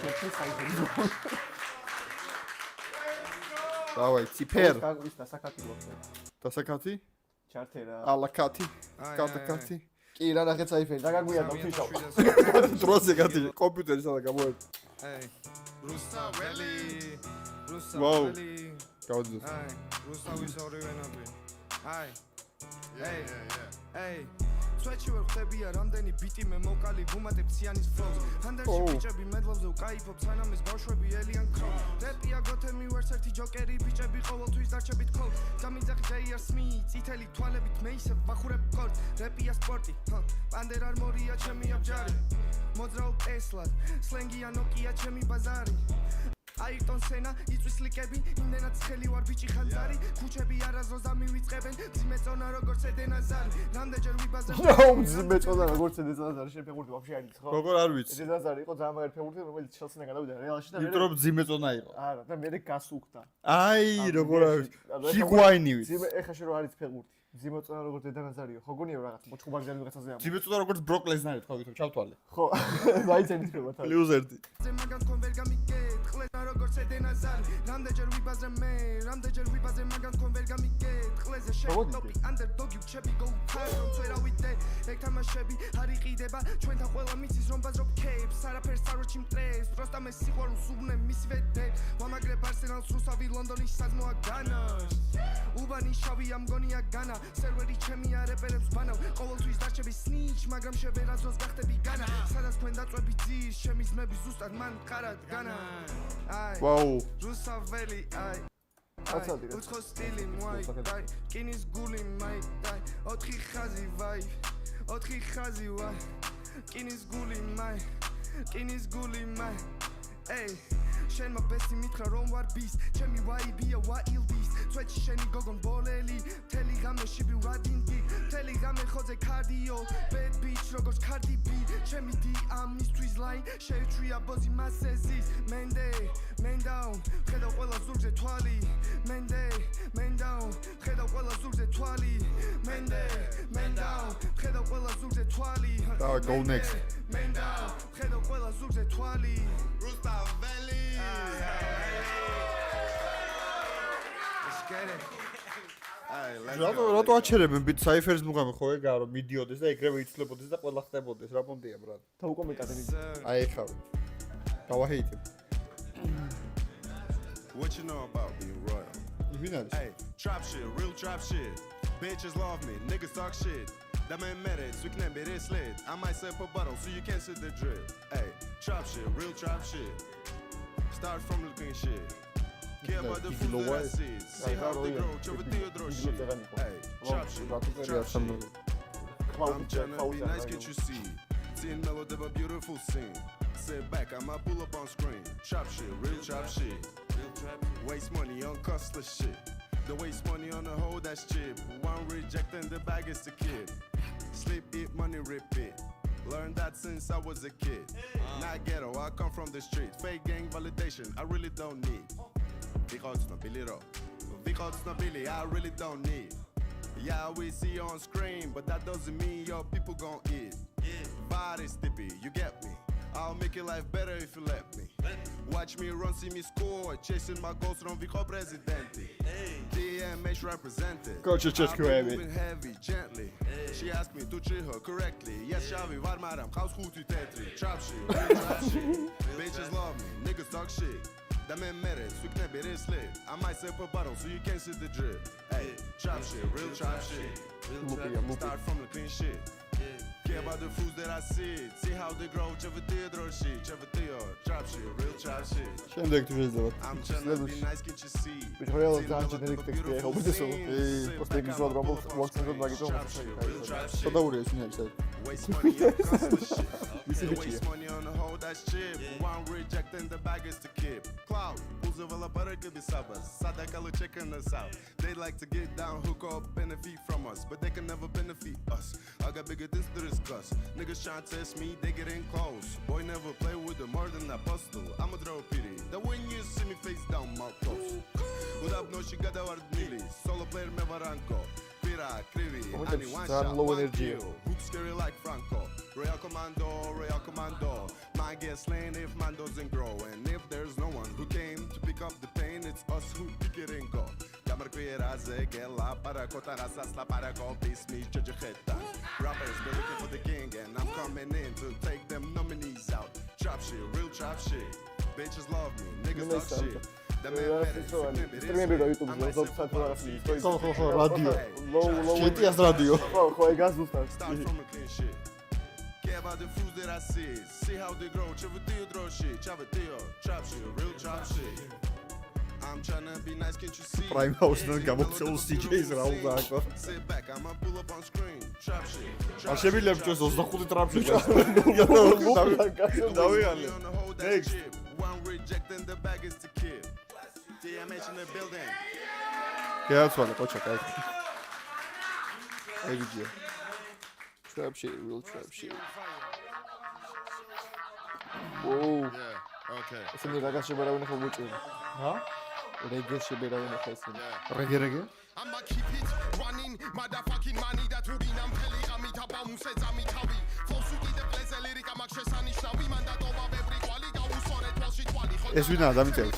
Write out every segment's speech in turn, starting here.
ჩერჩეს საერთოდ. დავაი, ციფერ. კაკვის დასაკათი გვაქვს. დასაკათი? ჩართერა. ალაკათი. კატაკათი. კი, რა ნახეთ საიფერი, და გაგვიარდა თვითონ. დროზე გადი კომპიუტერი სადა გამოერთ. Hey, Rustaveli. Wow. Rustaveli. გავდო. Hey, Rustavis ორივენები. Hey. Hey. Hey. Switch ვერ ხდებია რამდენი ბიტი მე მოკალი ვუმატებ ციანის ფლოუს. ანდერში ბიჭები მედლობზე უკაიფობ სანამის ბავშვები ელიან ქროუ. რეპია გოთემი ვერც ერთი ჯოკერი ბიჭები ყოველთვის დარჩებით ქოლ. გამიძახი ჯეიარ სმით წითელი თვალებით მე ისევ ვახურებ კორტ. რეპია სპორტი, პანდერ არმორია ჩემი აბჯარი. მოძრაობ ტესლად, სლენგია ნოკია ჩემი ბაზარი. აირტონ სენა იწვის ლიკები, იმდენად ცხელი ვარ ბიჭი ხანძარი, ქუჩები არაზროს დამივიწყებენ, ძიმე წონა როგორც ედენაზარი, რამდენჯერ ვიბაზარ. ძიმე წონა როგორც ედენაზარი, შენ ფეხბურთი ვაფშე არ იცი ხო? როგორ არ ვიცი? ედენაზარი იყო ძალიან მაგარი ფეხბურთი, რომელიც ჩელსიდან გადავიდა რეალში და იმიტომ რომ ძიმე წონა იყო. არა, და მე გასუქდა. აი, როგორ არ ვიცი? ჰიგუაინი ვიცი. ძიმე ეხა შენ რო არის ფეხბურთი. ძიმე წონა როგორც ედენაზარიო, ხო გონია რაღაც მოჭუბარგზანი ვიღაცაზე ამბობ. ძიმე წონა როგორც ბროკ ლეზნარი თქვა ვითომ ჩავთვალე. ხო, მაინც ერიცხება თან. +1. მაგან კონვერ გამიგეთ, ხლენა როგორც ედენაზარი, რამდენჯერ ვიბაზრე მე, რამდენჯერ ვიბაზრე მაგან კონვერ გამიგეთ, ხლეზე შეგტოპი ანდერდოგი ვჩები go hard რომ წერავიდე, ეგ თამაშები არ იყიდება, ჩვენთან ყველა მიცის რომ ბაზრობ კეიპს, არაფერს არ ვაჩი მტრეს, პროსტა მე სიყვარულს უბნე მისივე დებ, ვამაგრებ არსენალს რუსავი ლონდონის საზმოა განაშ, უბანი შავი ამგონია განა, სერვერი ჩემი არეპერებს ბანავ, ყოველთვის დარჩები სნიჩ, მაგრამ შევერაზროს გახდები განა, სადაც თქვენ დაწვები ძირს, ჩემი ძმები ზუსტად მან ყარად განა. ვაუ. Rustaveli, ay. აცალდი რა. უცხო სტილი მოაი, აი, კინის გული მაი, აი, 4 ხაზი ვაი, 4 ხაზი ვაი, კინის გული მაი, კინის გული მაი, ey. შენ მაბესი მითხრა რომ ვარ ბის, ჩემი ვაიბია ვაილდის, წვეჩი შენი გოგონ ბოლელი, მთელი ღამე შიბი ვადინდი, მთელი ღამე ხოძე კარდიო, bad bitch როგორც Cardi B, ჩემი დი ამისთვის line, შეეჩვია ბოზი მასეზის, მენდაუნ, ხედავ ყველა ზურგზე თვალი, მენდაუნ, ხედავ ყველა ზურგზე თვალი, მენდაუნ, ხედავ ყველა ზურგზე თვალი, go next. მენდაუნ, ხედავ ყველა ზურგზე თვალი, Rustaveli. რატო აჩერებენ ბიტ საიფერის მუღამი ხო ეგაა რომ მიდიოდეს და ეგრევე იცვლებოდეს და ყველა ხდებოდეს რა პონტია ბრატ და უკომენტატები აი ხავ გავაჰეიტებ What you know about being royal? ვინ არის Hey, trap shit, real trap shit. Bitches love me, niggas talk shit. That man mad at so you can be this lit. I might sip a bottle so you can't sit the drip. Hey, trap shit, real trap shit. Start from looking shit. Care about the food that I see. See how they grow, chova Theodore shit. Hey, trap shit, trap shit. I'm tryna be nice, can't you see? Seeing melody of a beautiful scene. Sit back, I'ma pull up on screen. Trap shit, real trap shit. Waste money on costless shit. The waste money on the hoe that's cheap. One rejecting the bag is the kid. Sleep, eat, money, rip it. Learned that since I was a kid. Not ghetto, I come from the street. Fake gang validation, I really don't need. Because no Billy Rock. Because no Billy, I really don't need. Yeah, we see you on screen, but that doesn't mean your people gon' eat. Body stippy, you get me. I'll make your life better if you let me. Watch me run, see me score. Chasing my goals from Vico Presidente. DMH represented. Coach, just I've been moving heavy, gently. She asked me to treat her correctly. Yes, Shavi, Varmaram, House Hutu Tetri. Trap shit, real trap shit. Bitches love me, niggas talk shit. That man mad at so you can be this lit. I might sip a bottle so you can't sit the drip. Hey, trap shit, real trap shit. Start from the clean shit. Care about the foods that I see. See how they grow, cheva Theodore shit. Cheva Theodore, trap shit, real trap shit. შემდეგ თუ შეიძლება I'm tryna be nice, can't you see? ვიჟღელა ძალიან generic ტექსტია ეხლა უბედესო პოსტეგიზოდ რომ ვაქცინოთ მაგიტომ სადაურია ის ნაირი საერთოდ Waste money on costless shit. Waste money on the hoe that's cheap. One rejecting the bag is to keep. Cloud, who's a developer could be subbers. Sadakalo checking us out. They like to get down, hook up, benefit from us, but they can never benefit us. I got bigger things to discuss. Niggas trying to test me, they getting close. Boy never play with them more than that postal. I'ma throw a pity. That when you see me face down, my close. What up, no, she got the word Nili. Solo player me varanko. Pira, Krivi, Ani, one shot, one kill. Hook scary like Franco. Royal Commando, my get slain if man doesn't grow. pick up the pain, it's us who pick it and go. Damarqueraze, Gela, Paracota, Rasasla, Paraco, Bismi, Jajaheta. Rappers, we're looking for the king, and I'm coming in to take them nominees out. Trap shit, real trap shit. Bitches love me, niggas talk shit. The man matters, სტრიმები რო YouTube-ზე 20 საათი ვარასი. ხო, რადიო. Low. GTA-ს რადიო. ხო, ეგას ზუსტად. Start from a clean shit. Care about the fools that I see how they grow. Chavatio draw shit, Chavatio, trap shit, real trap shit. I'm tryna be nice, can't you see? Prime House-დან გამოცეულ CJ-ს რა უნდა აქ? Sit back, I'ma pull up on screen. Trap shit. არ შემიძლია ბჭოს 25 ტრაპში გას. დავიღალე. On the whole that shit. One rejecting the bag is the kid. DMH in the building. გააცვალე ყოჩა, კაი. ეგიჯია. Trap shit, real trap shit. Whoa. Yeah, okay. ესენი რაგას შებერავენ ხო გუჭირდა. ჰა? რეგეს შებერავენ ხო ესენი. რეგე? I'ma keep it running, motherfucking money that would be nam teli amita baumse zamitavi. Flosuki the blaze lyric amak shesanishlavi mandatova bebri quali gausore twalshi twali khod. ეს ვინაა დამიწევს?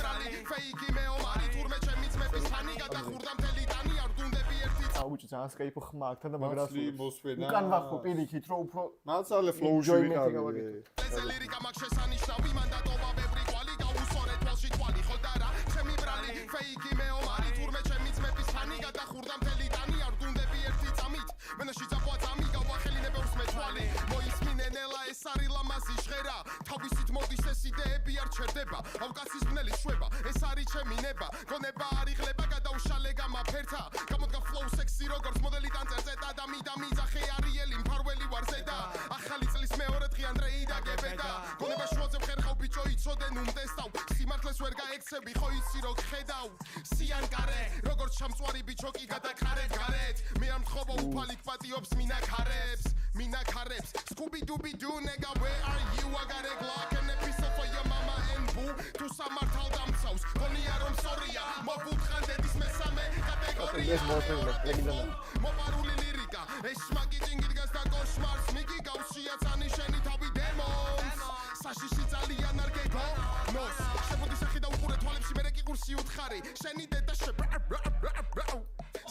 Fake email mari turme chemits mepis hani gadakurdam teli dani ar dundები ერთი აუჭი ძალიან სკაიფო ხმა აქთან და მაგრას მოსვენა. უკან ვახო პირიქით რო უფრო მაცალე flow-ში enjoyment-ი ვიყავი. გავაკეთე. blaze lyric amak shesanishlavi mandatova bebri quali gausore twalshi twali khod ara chemi brali fake email mari turme chemits mepis hani gadakurdam teli dani ar dundები ერთი წამით მენაში წაფვა წამი გავახელინე ბევრს მეტვალი მოისმინენელა ეს არის ლამაზი ჟღერა თავისით მოდის ეს იდეები არ ჩერდება ავკაცის ბნელი შვება ეს არის ჩემი ნება გონება არ იღლება გადაუშალე გამაფერთა გამოდგა flow sexy როგორც მოდელი ტანწერზე და მიძახე არიელი მფარველი ვარ ზედა ახალი წლის მეორე დღე ანდრეი დაგებედა გონება შუაზე ხერხავ ბიჭო იცოდენ უმდესტავ სიმართლეს ვერ გაექცები ხო იცი რო გხედავ სიანკარე როგორც ჩამწვარი ბიჭო კი გადაკარეთ გარეთ მე არ მთხოვო უფალი პატიობს მინაქარებს Scooby Dooby Doo nigga where are you I got a Glock and a pistol for your mama and boo თუ სამართალ დამცავს გონია რომ სორია მოგუთხან დედის მესამე კატეგორია ეს მოწმენდა ეგიდანა მოპარული ლირიკა ეს შმაკი ჭინგი დგას და კოშმარს მიგი გავშია წანი შენი თავი დემონს საშიში ძალიან არ გეგო ნოს შებოდი სახი და უყურე თვალებში მე კი ყურსი უთხარი შენი დედა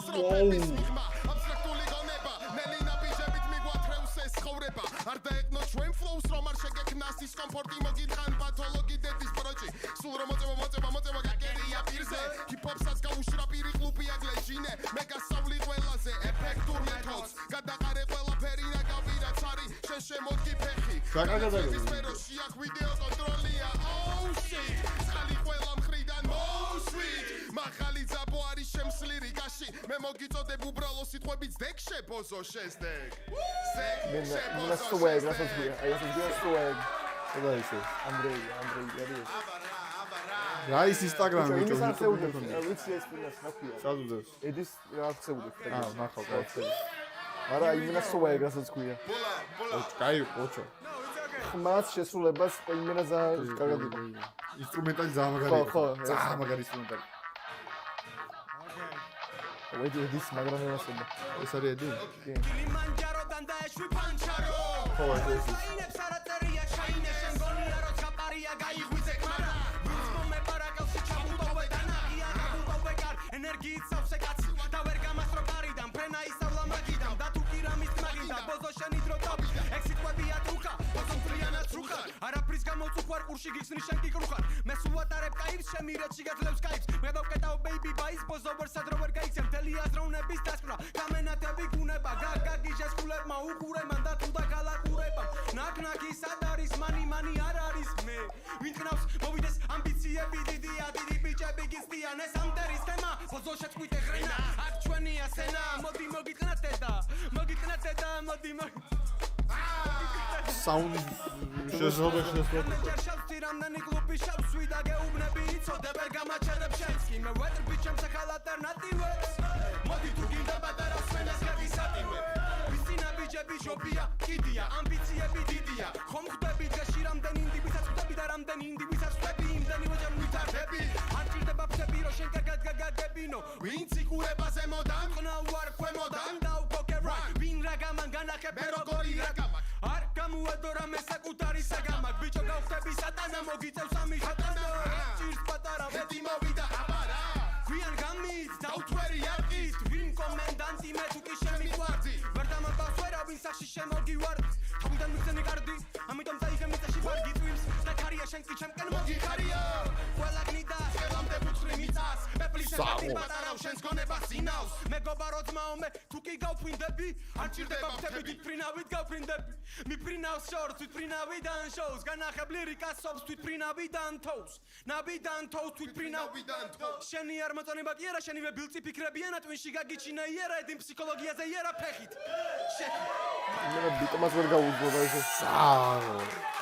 სტროფების მიღმა აბსტრაქტული გონება ნელინა ბიჟებით მიგვათრევს ეს ცხოვრება არ დაეკნო ჩვენ ფლოუს რომ არ შეგექნას დისკომფორტი მოგიტყან პათოლოგი დედის პროჭი სულ რომ მოწევა გაკერია პირზე ჰიპ-ჰოპსაც გაუშრა პირი ყლუპი აგლეჟინე მე გასავლი ყველაზე ეფექტურ მეთოდს გადაყარე ყველაფერი და გავირაც არის შენ შემოდგი ფეხი გაკარგადაგები სფეროში აქ ვიდეო კონტროლია oh shit ხალი ყველა მხრიდან oh sweet მახალი ძაბო არის შემს ლირიკაში მე მოგიწოდებ უბრალო სიტყვებით ზეგ შებოზო შეძეგ მე swag რასაც გია აი ეს გია swag და ისე ანდრეი არის რა ის Instagram-ი ის YouTube-ი ახსეულებს ვიცი ეს ფილმს ნახია სადუდებს ედის რა ახსეულებს ნახავ კაცი არა იმენა swag რასაც გია კაი ყოჩო ხმას შესრულებას იმენა ძალიან კარგად იყო ინსტრუმენტალი ძალიან მაგარი ხო ძალიან მაგარი ინსტრუმენტალი ვედი ეს მაგრამ ესება ეს არის ედი კილიმანჯაროდან დაეშვი პანჩარო ხო ეს ინებს არაწერია შაინე შენ გონია რო ჩაპარია გაიღვიძე ხმარა ვიწმო მე პარაკელში ჩამუტოვე დანაღია გამუტოვე კარ ენერგიით სავსე კაცი და ვერ გამასრო კარიდან ფრენა ისავლა მაგიდან და თუ კი რამის მაგიდან ბოზო შენი დრო დაბიდა ეგ სიტყვებია თუკა ბოზო ფრიანად რუხარ არაფრის გამოწუხარ ყურში გიხსნი შენ კი კრუხარ მე სულ ვატარებ კაიფს შემი რეჩი გაძლევს კაიფს მე დავკეტავ baby boys ბოზო ვერ სადრო ვერ გაიცემ მთელი აზროვნების დასკვრა გამენათები გუნება გაგიჟეს გულებმა უყურე მან და თუ და გალაყურება ნაკნაკი სად არის მანი არ არის მე ვინ ყნავს მოვიდეს ამბიციები დიდია დიდი ბიჭები გიზდიან ეს ამდერის თემა ბოზო შეწყვიტე ხრენა აქ ჩვენია სენა მოდი მოგიტნეთე და მოდი საუნდი შესაძლოა რამდენი კლუბი შავსვი და გეუბნები იცოდე ვერ გამაჩერებ შენს კი მე ვეტრ ბიჭებს ახალ ალტერნატივებს მოდი თუ გინდა პატარა სვენას გაგისატივე ვისინა ბიჭები ჟობია კიდია ამბიციები დიდია ხომ ხვდები დღეში რამდენი ინდივიდს ხვდები და რამდენი ინდივიდს ხვდები იმდენი ვაჭარ ვითარდები არ ჭირდება ფსები რო შენ კარგად გაგაგებინო ვინც იკურებაზე მოდან ყნავ არ ქვემოდან და უკოკე რაი ვინ რა გამან განახე მე როგორი რა გამაკ არ გამოედო რამე საკუთარი საგამაკ ბიჭო გავხდები სატანა მოგიწევს ამი ხატანა ჭირს პატარა ვედი მოვიდა აბარა გვიან გამით დაუთვერი არყით ვინ კომენდანტი მე თუ კი შემიყვარდი ვერ დამარბავს ვერავინ სახში შემოგივარ თავიდან მიგზენი კარდი ამიტომ წაიღე მიწაში ვარგი ტვირს და ქარია შენ კი ჩემკენ მოგიხარია ყველა გნიდა ხელამდე ფუძრი მიწას მე პლისებდი პატარავ შენს გონებას ინავს მეგობარო ძმაო მე თუ კი გავფრინდები არ ჭირდება ფთები თვითფრინავით გავფრინდები მიფრინავს შორს თვითფრინავიდან შოუს განახებ ლირიკასობს თვითფრინავიდან თოვს ნაბიდან თოვს თვითფრინავიდან თოვს შენი არ მოწონება კი არა შენივე ბილწი ფიქრებიან ატვინში გაგიჩინა იერა ედი ფსიქოლოგიაზე იერა ფეხით მე ბიტმას ვერ გავუძღობა ესე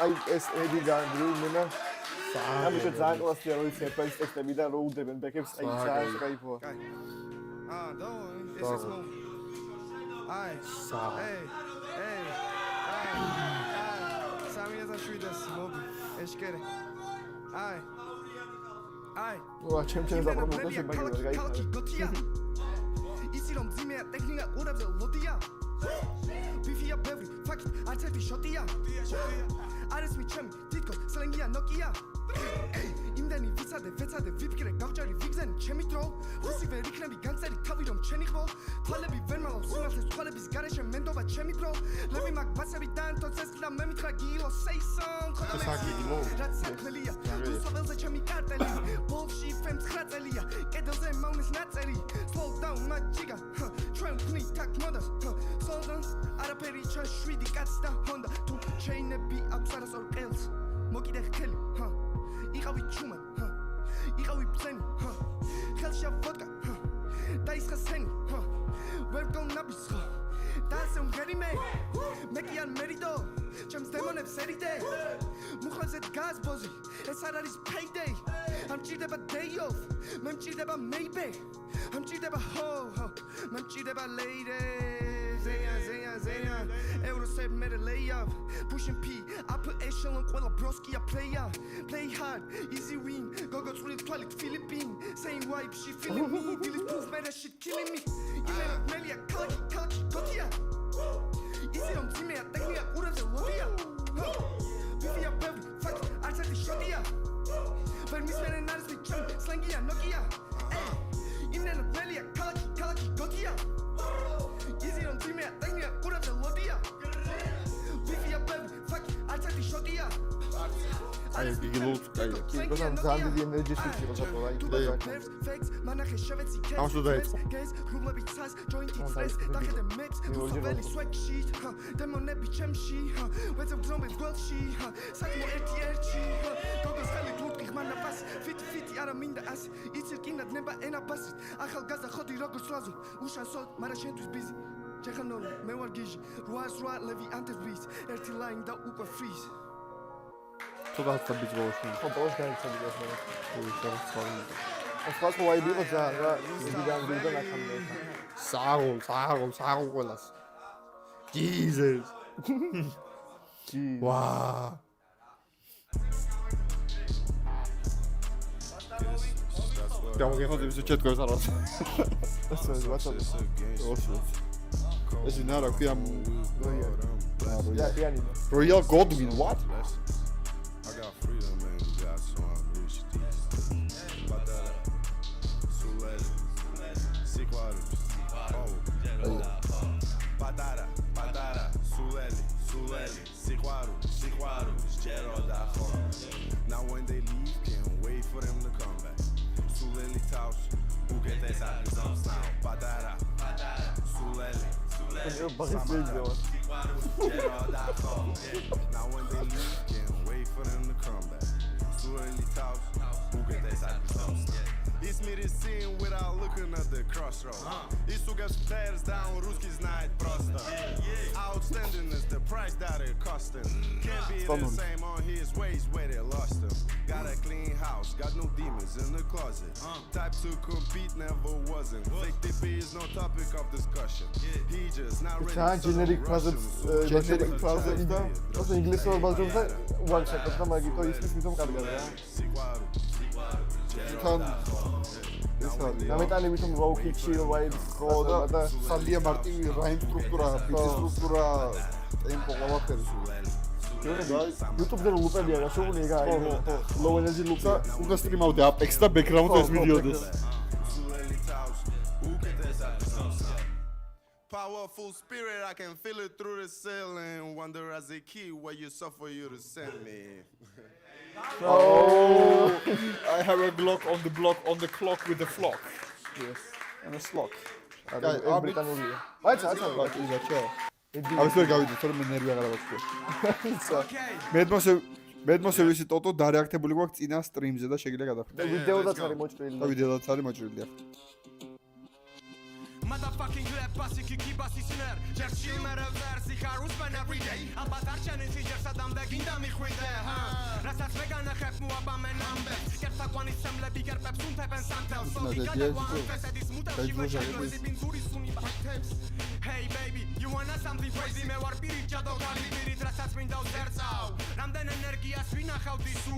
აი ეს ედი განდრი მენა ამიტომ ძალიან კლასია რო ის ეფეის ტექსტები და რო უდებენ ბექებს აი ძალიან кайფოა don't it's smooth აი hey სამიაზა შვიდას მობი ეშკერე აი ვა ჩემს დაპრომოტა შემაგივრა გაიქცა ისი რომ ძიმეა ტექნიკა ყურებზე ლოდია ბიფია ბევრი ფაქტ არც ერთი შოტია არის მი ჩემი თითქოს სლენგია ნოკია იმდენი ვეცადე ვიფიქრე გავჭარი ვიგზენი ჩემი დრო ხუსი ვერ იქნები განწერი თავი რომ ჩენი ხმო თვალები ვერ მალავ სიმართლეს თვალების გარეშე მენდობა ჩემი დრო ლები მაგ ბასები დაანთო ცესკლა მე მითხრა გილო say some რაც საქმელია უსაველზე ჩემი კარტელი ბოლში ფემ 9 წელია კედელზე მავნეს ნაწერი slow down my jigga ჩვენ ვქნით თაკ მოდას slow down არაფერი ჩაშვიდი კაც და ჰონდა თუ ჩეინები აქვს არასორ ყელს მოკიდე ხელი იყავი ჩუმან იყავი ბზენი ხელშია ვოდკა დაისხა სენი ვერ გონაბის ხო დასე უმგერი მე კი არ მერიდო ჩემს დემონებს ერიდე მუხლებზე დგას ბოზი ეს არ არის payday ამ ჭირდება day off მე მჭირდება maybe ამ ჭირდება ho მე მჭირდება lady Zeya Eurosep made a layup pushing P upper echelon ყველა broskiya play hard easy win go წვრილი თვალით Philippine saying wipe she feeling me delete proof better shit killing me იმენა მელია ქალაქი გოთია ისი რომ ძიმეა ტექნიკა ყურებზე ლოდია ბიფია ბევრი fuck არც ერთი შოტია ვერ მისმენენ არის მი ჩემ სლენგია ნოკია იმენა მელია ქალაქი გოთია ისი რომ ძიმეა ტექნიკა ყურებზე ლოდია ბიფია ბევრი fuck არც ერთი შოტია აი გიგლუც კაი კი გონან ძალიან დიდი ენერგიის ვიქირო სათო აი მანახე შევეცი კეს ამსუ დაიწყო გეს გრუბლები ცას ჯოინტი წრეს დახედე მექს რუსოველი სვეგ შიტ დემონები ჩემში ვეცებ ძრომებს გველში საკმო ერთი გოგოს ხელი თურქი ხმანა პას ფიტი არა მინდა ას იცილ კინად ნება ენა პასით ახალგაზრდა ხოდი როგორც ლაზო უშანსო მარა შენთვის ბიზი ჯეხანორი მე ვარ გიჟი რვა ლევი ანტებრის ერთი ლაინ და უკვე ფრიზ ცოტა ხაბიც ბოლოში ხო ბოლოს გაიცნობი ეს მე ორი წელი ეს ფასო ვაიბი იყო ძალიან რა დიდი განგრიდა ნახამდე საღოლ ყველას Jesus ვა გამოგეხოთ ის ჩეთქოს არა ეს ვაცა ეს ნარა ქვია პიანინო Royal Godwin what I got freedom and we got some rich things. Badara, Sulele, Sikwaru, Gerald da home. Now when they leave, can't wait for them to come back. Sulele Taus, who get this out of some sound. Badara, Sulele, Gerald da home. Now when they leave, can't wait for them to come back. Sulele Taus, who get this out of some sound. It's me to seeing without looking at the crossroads. It's who gets players down, Ruski знает просто. Outstanding is the price that it cost him. Can't be the same on his ways where they lost him. Got a clean house, got no demons in the closet. Type to compete never wasn't. Fake DP is no topic of discussion. He just not ready. Can generic phrases და ასე ინგლისურ ბაზარზე უარჩაკოთ და მაგითო ისმის მithom კარგად რა. თან გამეტანები თუმ ვაუქიჩი ვაიბს ხო და სალია მარტივი რაიმ სტრუქტურა, ბიტის სტრუქტურა, ტემპო ყველაფერი სულ. YouTube-ზე ლუპებია გასული ეგ აი low energy ლუპა უნდა სტრიმავდე Apex და background-ზე ეს მიდიოდეს. Powerful spirit, I can feel it through the ceiling. Wonder as a key where you suffer you to send me. Oh, I have a Glock on the block on the clock with the flock. yes And a slock. აი ბრიტანულია აიცა ისაჩა. ავს ვერ გავიდე, თორემ მე ნერვი აღარ აქვს. მედმოსე ვიცი ტოტო დარეაქტებული გვაქვს წინა სტრიმზე და შეგიძლია გადახვიდე. ვიდეოდაც არის მოჭრილი და ვიდეოდაც არის მოჭრილი. Motherfucking glad bossy kiki bossy snare just chill matter versi kharus man every day albat archanen sijers adam da ginda mikhwide ha rasac vegana khef muaba men ambe kerta kwani semlebi kerpebs unteben santel so this mutashi vechlozi binturi suni bakteps hey baby you wanna something crazy me war pirit jado gali pirit rasac minda zertsau ramden energias vinakhavdi su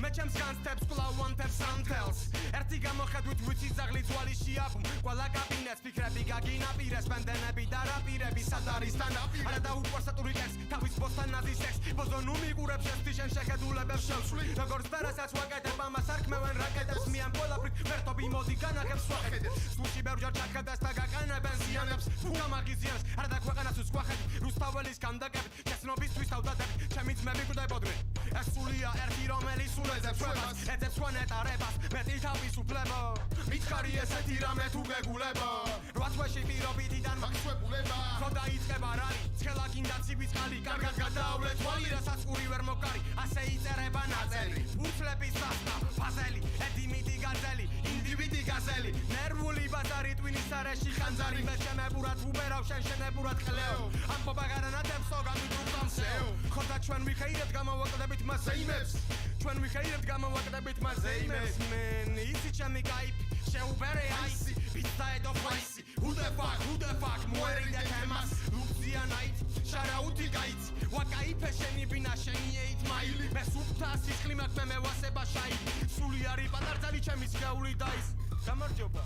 me chems gansteps klaw wanteps santels erti gamokhedvit vitsi zagli twali shiapum kvala kabinets Krები გაგინაპირეს ბენდენები და რაპირები სადარისთან არა და უპარსატური კექს თავის ბოსთან ნაზისექს ბოზონუ მიყურებს ესტიშენ შეხედულებებს შევსვლი როგორც პარასაც ვაკეთებ ამას არქმევენ რაკეტებს მიან ყველაფრით ვერტობი მოდი განახებს ვახედე სულში ბევრჯერ ჩახედას და გაკანებენ ზიანებს თუ გამაღიზიანს არა და ქვეყანას უძღვახეთ რუსთაველის განდაკებით ჩესნობისთვის თავდადებით ჩემი ძმები გვდებოდნენ ეს სულია ერთი რომელიც სულეძებს შვებას ეძებს ვანეტარებას მეტი თავისუფლებო მითხარი ესეთი რამე თუ გეგულებო რვათვეში პირობიდან მაქსვებულება ხო დაიწყება რალი ცხელა გინდა ციბიწყალი კარგად გადაავლე თვალი რასაც ყური ვერ მოკარი ასე იწერება ნაწერი ფურცლების სასტა ფაზელი ედიმიდი გაზელი ინდივიდი გაზელი ნერვული ბაზარი ტვინის არეში ხანძარი მე შემებურად უბერავ შენ შენებურად ხლეო ამბობა გარანატებსო გამიდრუხამსეო ხო და ჩვენ ვიხეირებთ გამოვაკლდებით მასზე იმებს ჩვენ ვიხეირებთ გამოვაკლდებით მასზე იმებს მენ იცი ჩემი კაიფი შეუბერე აისი pizza edo spicy who the fuck muere de temas Lucia night sharauti gaits wakai pesheni bina sheni 8 mile me subta siskhlimak me waseba shai suli ari patardzali chemis gauli dais gamarjoba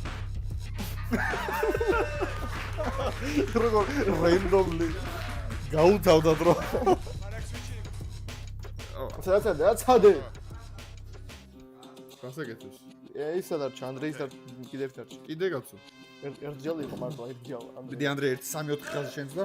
როგორ randomly გაუთავდა დრო. ცადე გასაგეთებს. ისა და ჩანდრეის და კიდევ ერთი კიდე გაცო. ერთჯერ იყო მარტო ერთჯერ მიდი ანდრე 1-3-4 ხაზი შენს და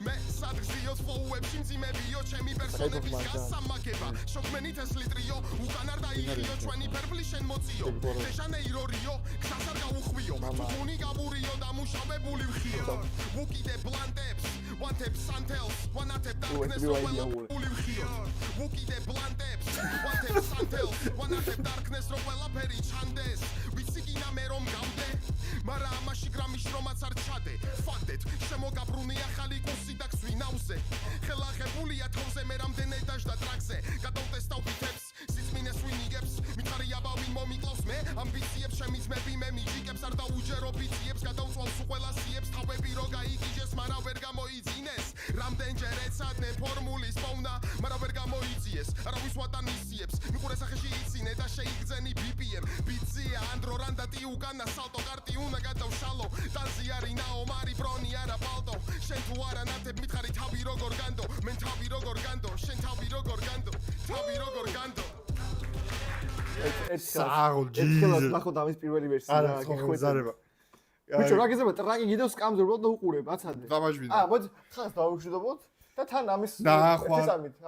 მე სადღიოს ფოუებში მძიმებიო ჩემი პერსონების გასამაგება შოქმენით ეს ლიტრიო უკან არ დაიხიო ჩვენი ფერბლი შენ მოციო დეჟანეირო რიო გზას არ გაუხვიო თუნი გაბურიო და მუშავებული ვხიო ვუკიდე ბლანტებს ვანტებს სანტელს ვანატებ დარკნეს როველაფული ვხიო ვუკიდე ბლანტებს ვანტებს სანტელს ვანატებ დარკნეს როველაფერი ჩანდეს ვიცი კინა მე რომ გავდე მარა ამაში გრამის რომაც არ ჩადე ფაქტეთ შემოგაბრუნე ახალი კურსი და ქსვინავზე ხელახებულია თავზე მე რამდენ ეტაჟ და ტრაქზე გადავტესტავ ბითებს სიწმინეს ვინიგებს მითხარია ბავი მომიკლავს მე ამბიციებს ჩემი ძმები მე მიჯიკებს არ დაუჯერო ბიციებს გადავწვალს უყველა სიებს თავები რო გაიგიჟეს მარა ვერ გამოიძინეს რამდენჯერ ეცადნე ფორმულის პოვნა მარა ვერ გამოიძიეს არავის ვატანისიებს მიყურე სახეში იცინე და შეიგზენი BPM ბიცია ანდრო რანდატი უკანა სალტო კარტი უნდა გადავშალო დანსი არის ნაომარი ბრონი არა პალტო შენ თუ არა ნათებ მითხარი თავი როგორ განდო მენ თავი როგორ განდო შენ თავი როგორ განდო თავი როგორ განდო საღოლ ერთხელაც ნახოთ ამის პირველი ვერსია არა ხოზარება ბიჭო რა გიზება ტრაკი კიდევ სკამზე უბრალოდ უყურებ აცადე გამაჟვიდა მოდი ხანს დავუშვიდობოთ და თან ამის ნახვა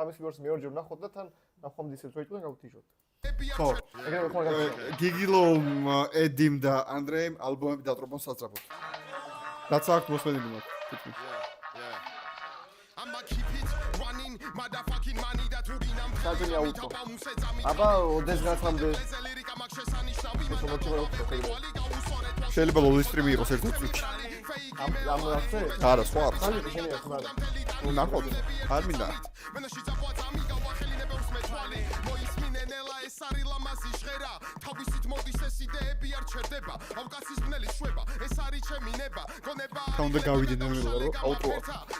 ამის ვერსია მეორჯერ ვნახოთ და თან ნახომ ისე წვეთქვენ გავთიშოთ ხო ეგრევე ხომ გიგილომ ედიმ და ანდრეიმ ალბომები დატრობონ სასწრაფოდ რაც აქვს მოსმენილი მათ თითქმის I'ma keep it running motherfucking money that we ginam საძინია უწყო აბა ოდესღაცამდე შეიძლება ლოდი სტრიმი იყოს ერთ წუთში ამ რაცე არა სხვა არ ხალი შეიძლება ხმა ნუ ნახოთ არ მინდა ეს არის ლამაზი ჟღერა თავისით მოდის ეს იდეები არ ჩერდება ავკაცის ბნელი შვება ეს არის ჩემი ნება გონება უნდა გავიდე ნემელა რომ აუტოა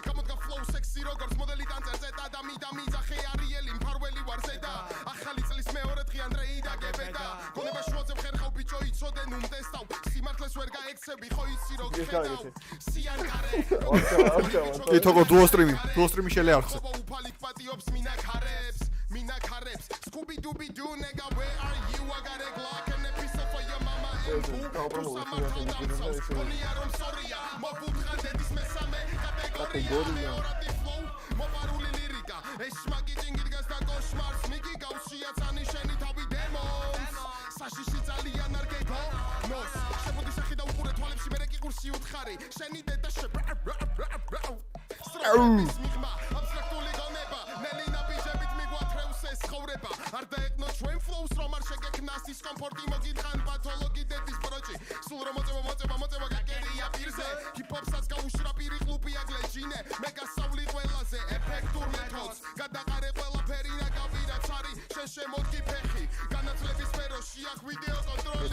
გამოდგა flow sexy როგორც მოდელი დანწერზე და მიძახე არიელი მფარველი ვარ ზედა ახალი წლის მეორე დღე ანდრეი და გებედა გონება შუაზე ხერხავ ბიჭო იცოდე ნუ მტესტავ სიმართლეს ვერ გაექცები ხო იცი რომ ხედავ სია კი თოგო duo stream შეიძლება არხზე. საშიში ძალიან არ გეგონოს შეფოდი სახი და უყურე თვალებში მე კი ყურსი უთხარი შენი დედა სტროლის მიღმა აბსტრაქტული გონება ნელინა ბიჟებით მიგვათრევს ეს ცხოვრება არ დაეკნო ჩვენ ფლოუს რომ არ შეგექნას დისკომფორტი მოგითხან პათოლოგი დედის ბროჭი სულ რომ მოწევა გაკერია პირზე ჰიპ-ჰოპსაც გაუშრა პირი ყლუპია გლეჯინე მე გასავლი ყველაზე ეფექტურ მეთოდს გადაყარე ყველაფერი და გავირა ცარი შენ შემოდგი ფეხი განათლების სფეროში აქ ვიდეო კონტროლი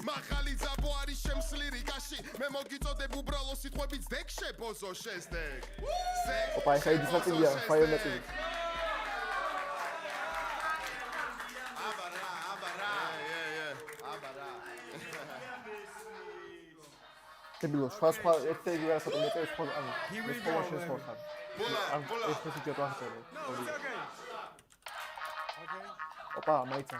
მაღალი ძაბო არის შემსლი კაში მე მოგიწოდებ უბრალო სიტყვებით ზეგშე ბოზო შეძდეკ ოპა ეხა ის ნაწილია ფაიერ ნაწილი დებილო სხვა ერთი იგივე რაღაცა მეტყვი სხვა ანუ ეს ყველა შეხვდა ან ეს ფესი ჯატვახტები ოპა მაიცა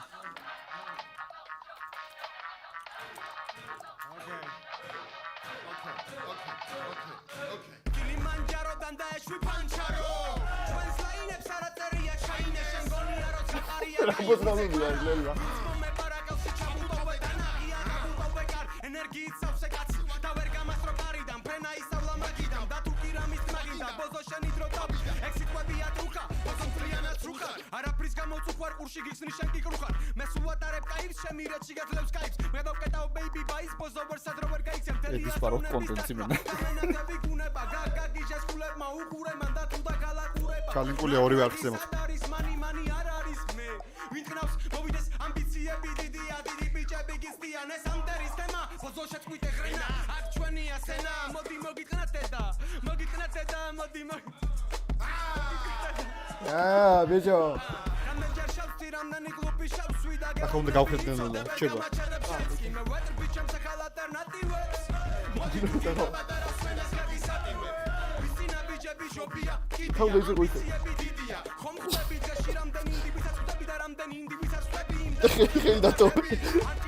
კილიმანჯაროდან დაეშვი პანჩარო ჩვენს ლაინებს არაწერია ჩაინე შენ გონია რომ ჩაყარია რაბოსრამებია ლელა მე პარაკავსი ჩამუდოვე და ნაღია გაბუდოვე კარ ენერგიით სავსე კაცი და ვერ გამასრო კარიდან ფრენა ისავლა მაგიდან და თუ კი რამის მაგიდან ბოზო შენი დრო დავიდა ექსიტყვებია თუკა ბოზო მთლიანად რუხარ არაფრის გამოწუხარ ყურში გიხსნი შენ კი კრუხარ მე სულ ვატარებ კაიფს ჩემი რეჩი გაძლევს კაიფს მე დავკეტავ ბეიბი ბაის ბოზო ვერ სადრო ვერ გაიქცევ ეს პარო კონტენტი მენა ჩალინკულია ორივე არხზე მოხდა არის მანი არ არის მე ვინ ყნავს მოვიდეს ამბიციები დიდია დიდი ბიჭები გიზდიან ეს ამტერის თემა ბოზო შეწყვიტე ხრენა აქ ჩვენია სენა მოდი მოგიტყნათ დედა მოდი ბიჭო რამდენჯერ შავსი რამდენი კლუბი შავსვი და ახლა უნდა გავხედნე ნულა რჩება მე ვეტერ ბიჭამ საქალ ალტერნატივებს მოდი ბატარა სვენას გადისატივე ვისინა ბიჭები შოპია თავდა ისე ყოიცე ხომ ხვდები ჯაში რამდენი ინდივიდსაც ხვდები და რამდენი ინდივიდსაც ხვდები ხელი დატო არ